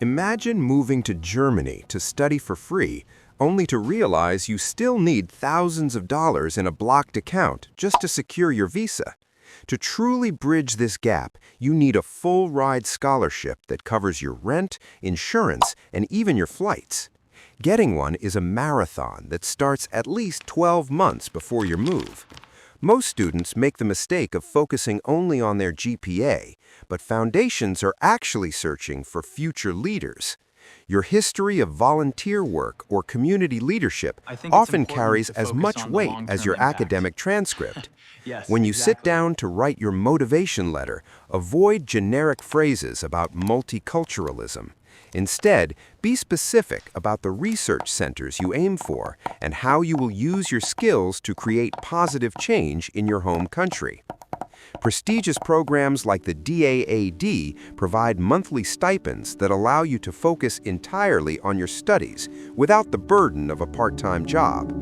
Imagine moving to Germany to study for free, only to realize you still need thousands of dollars in a blocked account just to secure your visa. To truly bridge this gap, you need a full-ride scholarship that covers your rent, insurance, and even your flights. Getting one is a marathon that starts at least 12 months before your move. Most students make the mistake of focusing only on their GPA, but foundations are actually searching for future leaders. Your history of volunteer work or community leadership often carries as much weight as your academic transcript. Yes, When you sit exactly. down to write your motivation letter, avoid generic phrases about multiculturalism. Instead, be specific about the research centers you aim for and how you will use your skills to create positive change in your home country. Prestigious programs like the DAAD provide monthly stipends that allow you to focus entirely on your studies without the burden of a part-time job.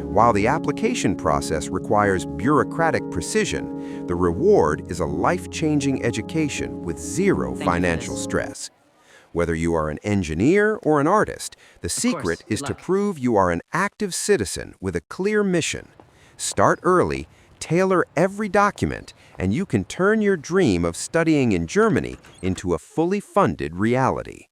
While the application process requires bureaucratic precision, the reward is a life-changing education with zero financial stress. Whether you are an engineer or an artist, the secret is to luck. prove you are an active citizen with a clear mission. Start early, tailor every document, and you can turn your dream of studying in Germany into a fully funded reality.